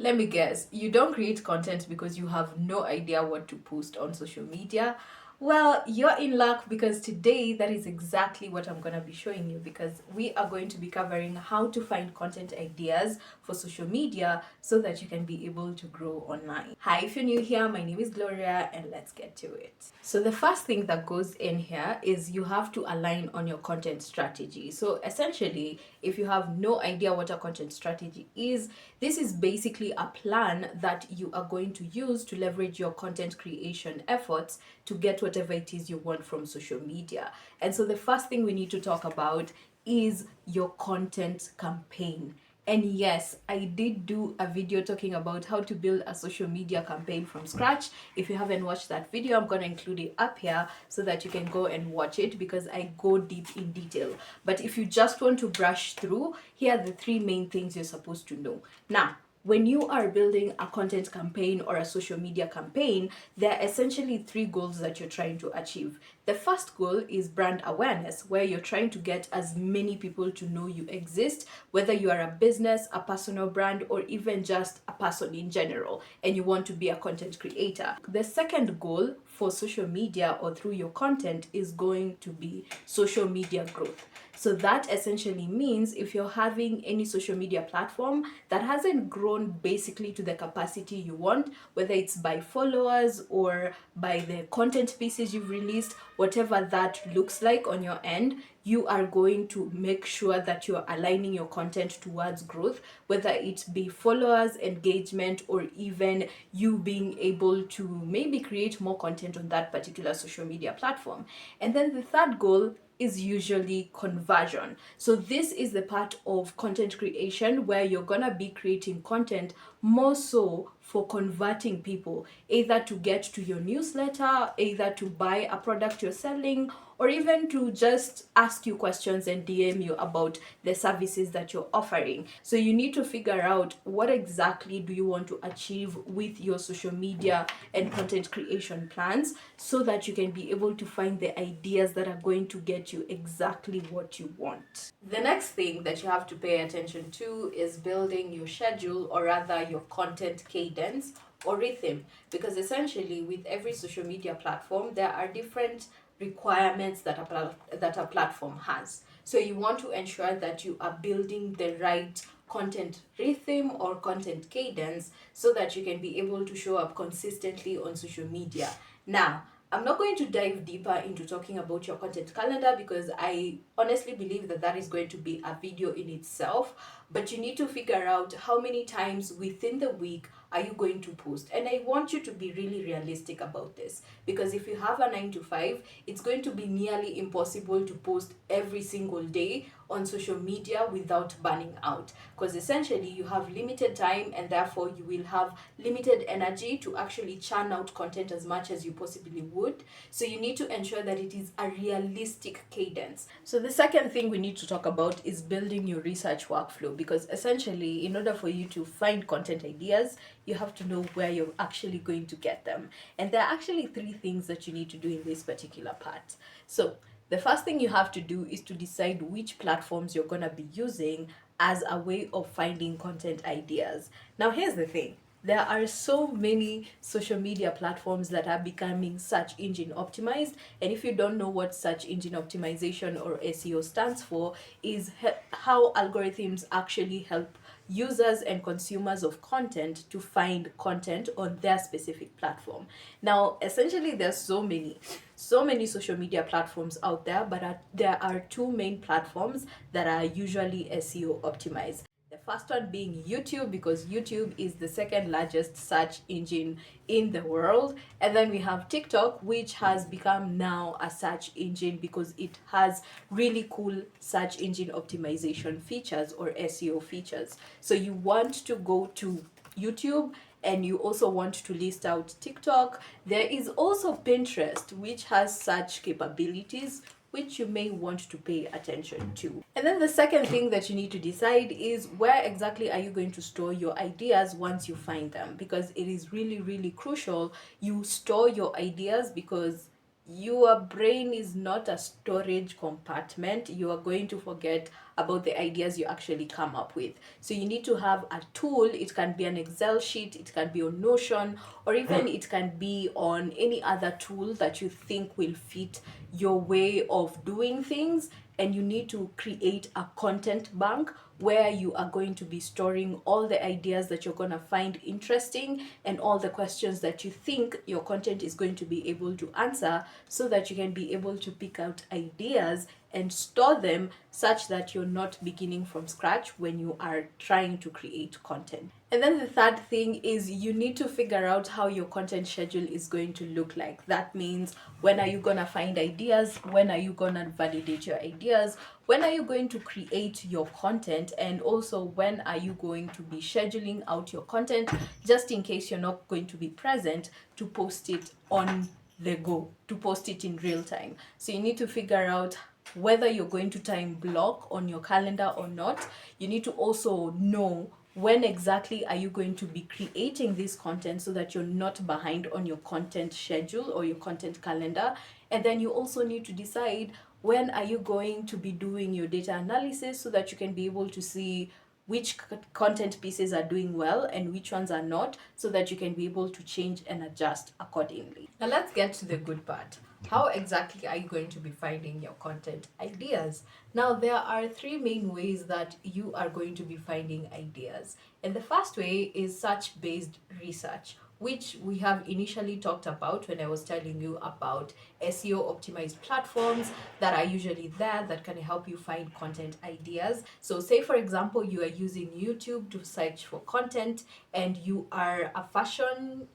Let me guess, you don't create content because you have no idea what to post on social media. Well, you're in luck because today that is exactly what I'm going to be showing you, because we are going to be covering how to find content ideas for social media so that you can be able to grow online. Hi, if you're new here, my name is Gloria and let's get to it. So the first thing that goes in here is you have to align on your content strategy. So essentially, if you have no idea what a content strategy is, this is basically a plan that you are going to use to leverage your content creation efforts to get whatever it is you want from social media. And so the first thing we need to talk about is your content campaign. And yes, I did do a video talking about how to build a social media campaign from scratch. If you haven't watched that video, I'm going to include it up here so that you can go and watch it, because I go deep in detail. But if you just want to brush through, here are the three main things you're supposed to know. Now, when you are building a content campaign or a social media campaign, there are essentially three goals that you're trying to achieve. The first goal is brand awareness, where you're trying to get as many people to know you exist, whether you are a business, a personal brand, or even just a person in general, and you want to be a content creator. The second goal for social media or through your content is going to be social media growth. So that essentially means if you're having any social media platform that hasn't grown basically to the capacity you want, whether it's by followers or by the content pieces you've released, whatever that looks like on your end, you are going to make sure that you're aligning your content towards growth, whether it be followers, engagement, or even you being able to maybe create more content on that particular social media platform. And then the third goal is usually conversion. So this is the part of content creation where you're gonna be creating content more so for converting people, either to get to your newsletter, either to buy a product you're selling, or even to just ask you questions and DM you about the services that you're offering. So you need to figure out what exactly do you want to achieve with your social media and content creation plans so that you can be able to find the ideas that are going to get you exactly what you want. The next thing that you have to pay attention to is building your schedule, or rather your content cadence or rhythm, because essentially with every social media platform there are different requirements that a platform has. So you want to ensure that you are building the right content rhythm or content cadence so that you can be able to show up consistently on social media. Now, I'm not going to dive deeper into talking about your content calendar because I honestly believe that that is going to be a video in itself, but you need to figure out how many times within the week are you going to post. And I want you to be really realistic about this, because if you have a 9 to 5, it's going to be nearly impossible to post every single day on social media without burning out, because essentially you have limited time and therefore you will have limited energy to actually churn out content as much as you possibly would. So you need to ensure that it is a realistic cadence. So the second thing we need to talk about is building your research workflow, because essentially in order for you to find content ideas, you have to know where you're actually going to get them. And there are actually three things that you need to do in this particular part. So the first thing you have to do is to decide which platforms you're going to be using as a way of finding content ideas. Now, here's the thing. There are so many social media platforms that are becoming search engine optimized. And if you don't know what search engine optimization or SEO stands for, is how algorithms actually help users and consumers of content to find content on their specific platform. Now, essentially, there's so many social media platforms out there, but there are two main platforms that are usually SEO optimized. The first one being YouTube, because YouTube is the second largest search engine in the world. And then we have TikTok, which has become now a search engine because it has really cool search engine optimization features or SEO features. So you want to go to YouTube and you also want to list out TikTok. There is also Pinterest, which has such capabilities which you may want to pay attention to. And then the second thing that you need to decide is where exactly are you going to store your ideas once you find them, because it is really, really crucial you store your ideas, because your brain is not a storage compartment. You are going to forget about the ideas you actually come up with. So you need to have a tool. It can be an Excel sheet, it can be on Notion, or even it can be on any other tool that you think will fit your way of doing things. And you need to create a content bank where you are going to be storing all the ideas that you're going to find interesting and all the questions that you think your content is going to be able to answer, so that you can be able to pick out ideas and store them such that you're not beginning from scratch when you are trying to create content. And then the third thing is you need to figure out how your content schedule is going to look like. That means, when are you going to find ideas? When are you going to validate your ideas? When are you going to create your content? And also, when are you going to be scheduling out your content, just in case you're not going to be present to post it on the go, to post it in real time. So you need to figure out whether you're going to time block on your calendar or not. You need to also know when exactly are you going to be creating this content, so that you're not behind on your content schedule or your content calendar. And then you also need to decide, when are you going to be doing your data analysis, so that you can be able to see which content pieces are doing well and which ones are not, so that you can be able to change and adjust accordingly. Now let's get to the good part. How exactly are you going to be finding your content ideas? Now, there are three main ways that you are going to be finding ideas. And the first way is search-based research, which we have initially talked about when I was telling you about SEO optimized platforms that are usually there that can help you find content ideas. So say, for example, you are using YouTube to search for content and you are a fashion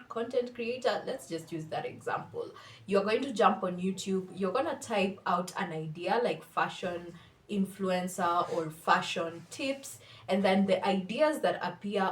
content creator. Let's just use that example. You're going to jump on YouTube, you're going to type out an idea like fashion influencer or fashion tips, and then the ideas that appear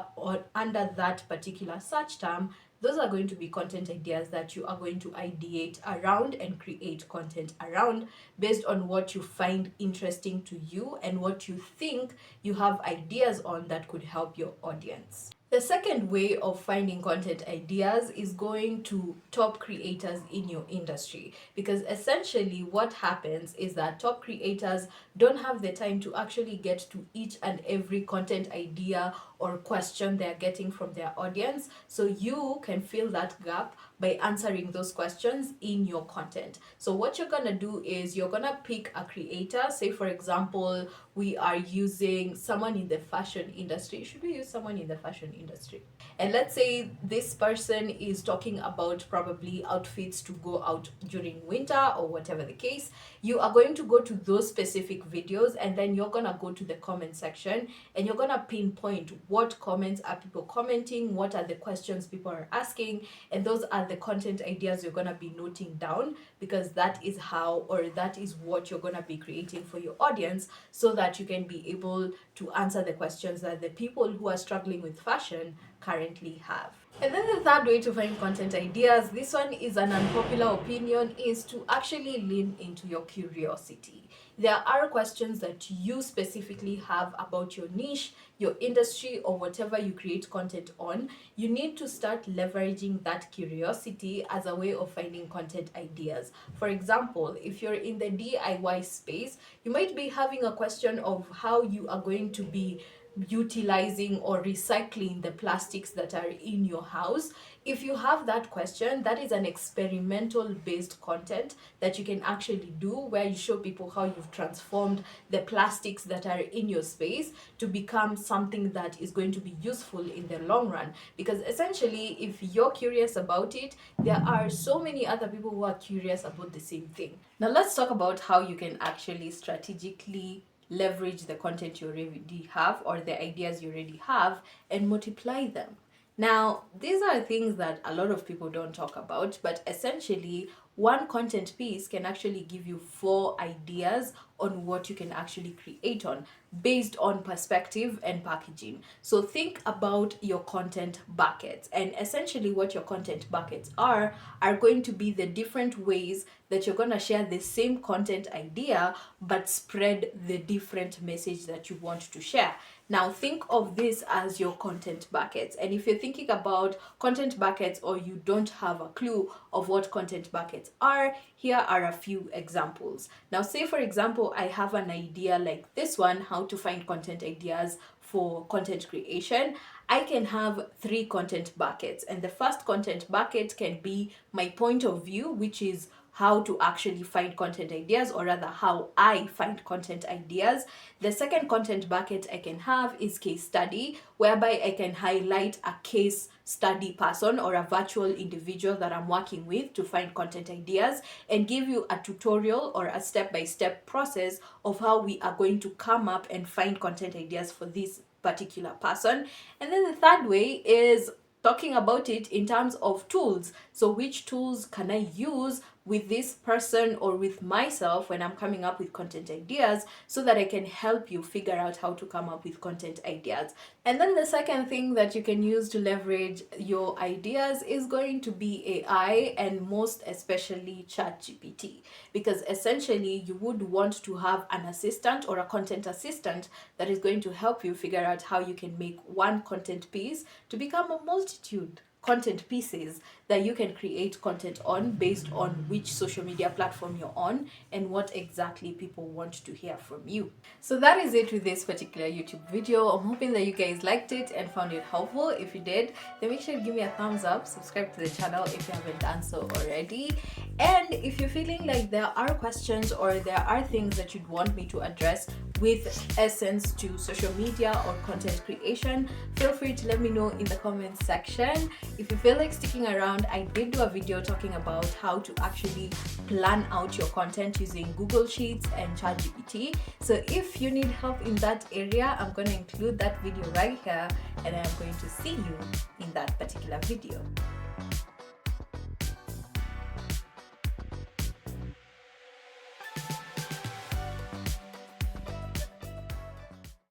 under that particular search term, those are going to be content ideas that you are going to ideate around and create content around, based on what you find interesting to you and what you think you have ideas on that could help your audience. The second way of finding content ideas is going to top creators in your industry, because essentially what happens is that top creators don't have the time to actually get to each and every content idea or question they're getting from their audience. So you can fill that gap by answering those questions in your content. So what you're gonna do is you're gonna pick a creator. Say, for example, we are using someone in the fashion industry. Should we use someone in the fashion industry? And let's say this person is talking about probably outfits to go out during winter or whatever the case. You are going to go to those specific videos, and then you're gonna go to the comment section and you're gonna pinpoint what comments are people commenting, what are the questions people are asking, and those are the content ideas you're gonna be noting down, because that is how, or that is what you're gonna be creating for your audience, so that you can be able to answer the questions that the people who are struggling with fashion currently have. And then the third way to find content ideas, this one is an unpopular opinion, is to actually lean into your curiosity. There are questions that you specifically have about your niche, your industry, or whatever you create content on. You need to start leveraging that curiosity as a way of finding content ideas. For example, if you're in the DIY space, you might be having a question of how you are going to be utilizing or recycling the plastics that are in your house. If you have that question, that is an experimental based content that you can actually do, where you show people how you've transformed the plastics that are in your space to become something that is going to be useful in the long run. Because essentially, if you're curious about it, there are so many other people who are curious about the same thing. Now let's talk about how you can actually strategically leverage the content you already have, or the ideas you already have, and multiply them. Now, these are things that a lot of people don't talk about, but essentially, one content piece can actually give you 4 ideas on what you can actually create on, based on perspective and packaging. So think about your content buckets, and essentially what your content buckets are going to be the different ways that you're going to share the same content idea but spread the different message that you want to share. Now think of this as your content buckets. And if you're thinking about content buckets or you don't have a clue of what content buckets are, here are a few examples. Now say for example, I have an idea like this one, how to find content ideas for content creation. I can have 3 content buckets, and the first content bucket can be my point of view, which is how to actually find content ideas, or rather how I find content ideas. The second content bucket I can have is case study, whereby I can highlight a case study person or a virtual individual that I'm working with to find content ideas and give you a tutorial or a step-by-step process of how we are going to come up and find content ideas for this particular person. And then the third way is talking about it in terms of tools. So which tools can I use with this person or with myself when I'm coming up with content ideas, so that I can help you figure out how to come up with content ideas. And then the second thing that you can use to leverage your ideas is going to be AI, and most especially ChatGPT, because essentially you would want to have an assistant or a content assistant that is going to help you figure out how you can make one content piece to become a multitude content pieces that you can create content on based on which social media platform you're on and what exactly people want to hear from you. So that is it with this particular YouTube video. I'm hoping that you guys liked it and found it helpful. If you did, then make sure to give me a thumbs up, subscribe to the channel if you haven't done so already. And if you're feeling like there are questions or there are things that you'd want me to address with essence to social media or content creation, feel free to let me know in the comments section. If you feel like sticking around, I did do a video talking about how to actually plan out your content using Google Sheets and ChatGPT. So if you need help in that area, I'm going to include that video right here, and I'm going to see you in that particular video.